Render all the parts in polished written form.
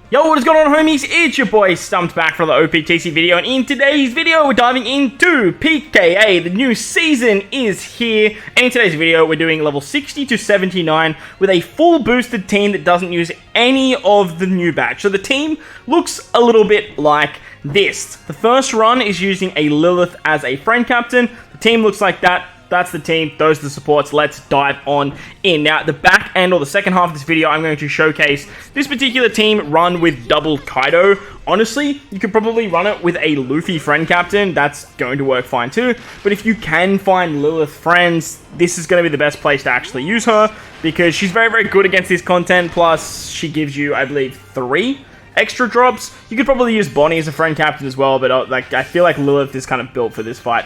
Yo, what is going on, homies? It's your boy Stumped back for the OPTC video, and in today's video we're diving into PKA. The new season is here, and in today's video we're doing level 60 to 79 with a full boosted team that doesn't use any of the new batch. So the team looks a little bit like this. The first run is using a Lilith as a friend captain. The team looks like that. That's the team, those are the supports. Let's dive on in. Now, the back end or the second half of this video, I'm going to showcase this particular team run with double Kaido. Honestly, you could probably run it with a Luffy friend captain. That's going to work fine too. But if you can find Lilith friends, this is going to be the best place to actually use her because she's very, very good against this content. Plus, she gives you, I believe, 3 extra drops. You could probably use Bonnie as a friend captain as well, but I feel like Lilith is kind of built for this fight.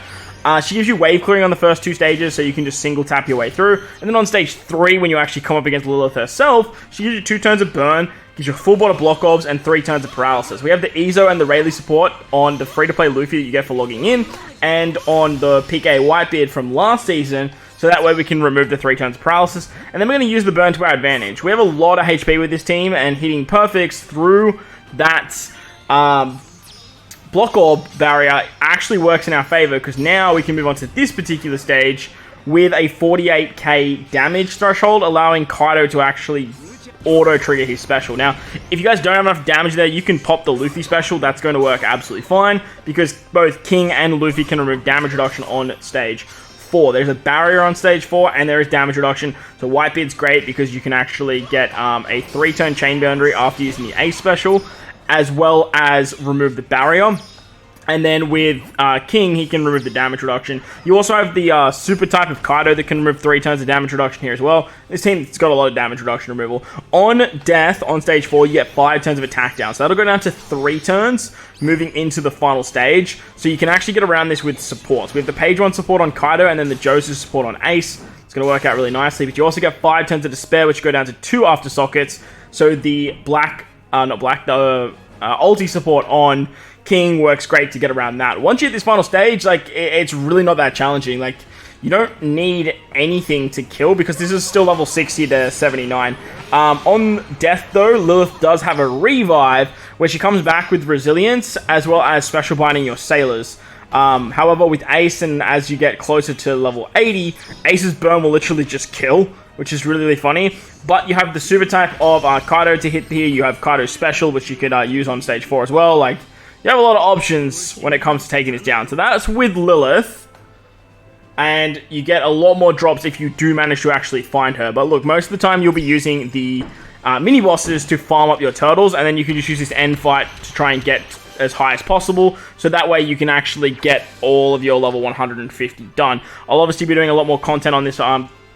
She gives you wave clearing on the first 2 stages, so you can just single tap your way through. And then on stage 3, when you actually come up against Lilith herself, she gives you 2 turns of burn, gives you a full bot of block orbs, and 3 turns of paralysis. We have the Izo and the Rayleigh support on the free-to-play Luffy that you get for logging in, and on the PKA Whitebeard from last season, so that way we can remove the 3 turns of paralysis. And then we're going to use the burn to our advantage. We have a lot of HP with this team, and hitting perfects through that block orb barrier actually works in our favor because now we can move on to this particular stage with a 48k damage threshold, allowing Kaido to actually auto trigger his special. Now, if you guys don't have enough damage there, you can pop the Luffy special. That's going to work absolutely fine because both King and Luffy can remove damage reduction on stage 4. There's a barrier on stage 4 and there is damage reduction. So Whitebeard's great because you can actually get a 3-turn chain boundary after using the Ace special, as well as remove the barrier. And then with King, he can remove the damage reduction. You also have the super type of Kaido that can remove 3 turns of damage reduction here as well. This team's got a lot of damage reduction removal. On death, on stage 4, you get 5 turns of attack down. So that'll go down to 3 turns, moving into the final stage. So you can actually get around this with supports. We have the page 1 support on Kaido, and then the Joseph support on Ace. It's going to work out really nicely. But you also get 5 turns of despair, which go down to 2 after sockets. So the ulti support on King works great to get around that. Once you hit this final stage, it's really not that challenging. You don't need anything to kill because this is still level 60 to 79. On death though, Lilith does have a revive where she comes back with resilience as well as special binding your sailors. However, with Ace, and as you get closer to level 80, Ace's burn will literally just kill, which is really, really funny. But you have the super type of Kaido to hit here. You have Kaido's special, which you could use on stage 4 as well. You have a lot of options when it comes to taking this down. So that's with Lilith. And you get a lot more drops if you do manage to actually find her. But look, most of the time you'll be using the mini-bosses to farm up your turtles. And then you can just use this end fight to try and get as high as possible. So that way you can actually get all of your level 150 done. I'll obviously be doing a lot more content on this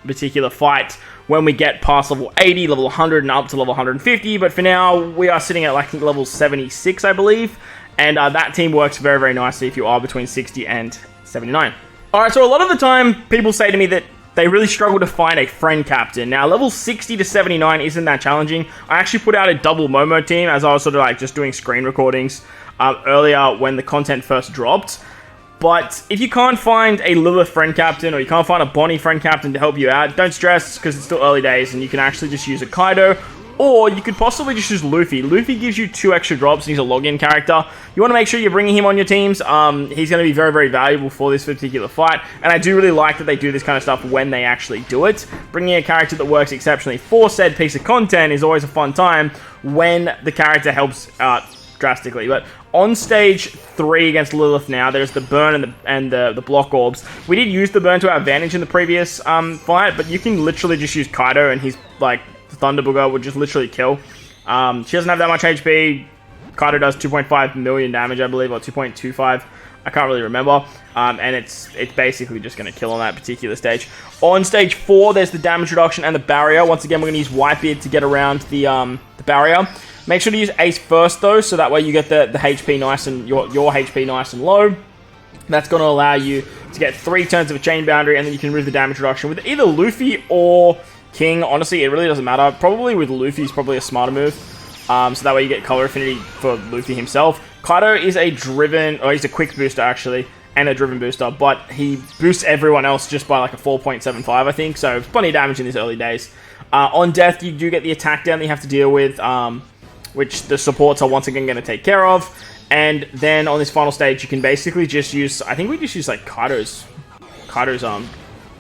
particular fight when we get past level 80, level 100, and up to level 150. But for now, we are sitting at level 76, I believe. And that team works very, very nicely if you are between 60 and 79. Alright, so a lot of the time, people say to me that they really struggle to find a friend captain. Now, level 60 to 79 isn't that challenging. I actually put out a double Momo team as I was sort of just doing screen recordings earlier when the content first dropped. But if you can't find a Lilith friend captain or you can't find a Bonnie friend captain to help you out, don't stress because it's still early days and you can actually just use a Kaido. Or you could possibly just use Luffy. Luffy gives you 2 extra drops and he's a login character. You want to make sure you're bringing him on your teams. He's going to be very, very valuable for this particular fight. And I do really like that they do this kind of stuff when they actually do it. Bringing a character that works exceptionally for said piece of content is always a fun time when the character helps out drastically. But on stage 3 against Lilith now, there's the burn and the block orbs. We did use the burn to our advantage in the previous fight, but you can literally just use Kaido and he's Thunder Booger would just literally kill. She doesn't have that much HP. Kaido does 2.5 million damage, I believe, or 2.25. I can't really remember. And it's basically just going to kill on that particular stage. On stage 4, there's the damage reduction and the barrier. Once again, we're going to use Whitebeard to get around the barrier. Make sure to use Ace first, though, so that way you get the HP nice and your HP nice and low. That's going to allow you to get 3 turns of a chain boundary, and then you can remove the damage reduction with either Luffy or King. Honestly, it really doesn't matter. Probably with Luffy is probably a smarter move. So that way you get color affinity for Luffy himself. Kaido is a driven, or he's a quick booster actually, and a driven booster, but he boosts everyone else just by a 4.75, I think. So plenty of damage in these early days. On death, you do get the attack down that you have to deal with. which the supports are once again going to take care of. And then on this final stage, you can basically just use... I think we just use like Kaido's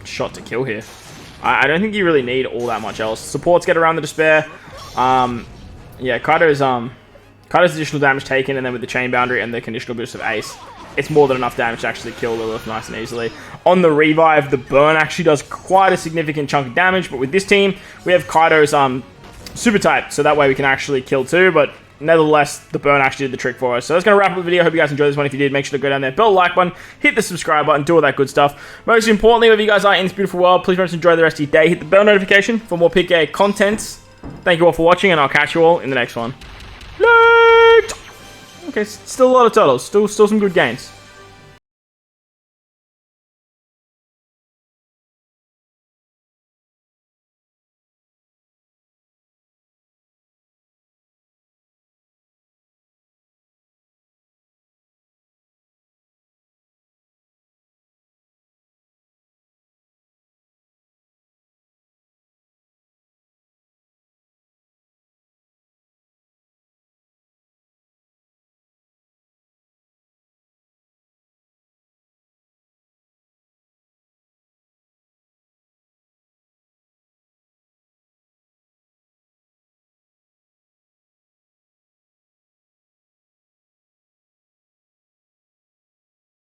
shot to kill here. I don't think you really need all that much else. Supports get around the despair. Yeah, Kaido's additional damage taken, and then with the chain boundary and the conditional boost of Ace, it's more than enough damage to actually kill Lilith nice and easily. On the revive, the burn actually does quite a significant chunk of damage, but with this team, we have Kaido's super type, so that way we can actually kill too, but nevertheless, the burn actually did the trick for us. So that's going to wrap up the video. Hope you guys enjoyed this one. If you did, make sure to go down there, bell the like button, hit the subscribe button, do all that good stuff. Most importantly, wherever you guys are in this beautiful world, please remember to enjoy the rest of your day. Hit the bell notification for more PKA content. Thank you all for watching, and I'll catch you all in the next one. Late! Okay, still a lot of turtles. Still some good gains.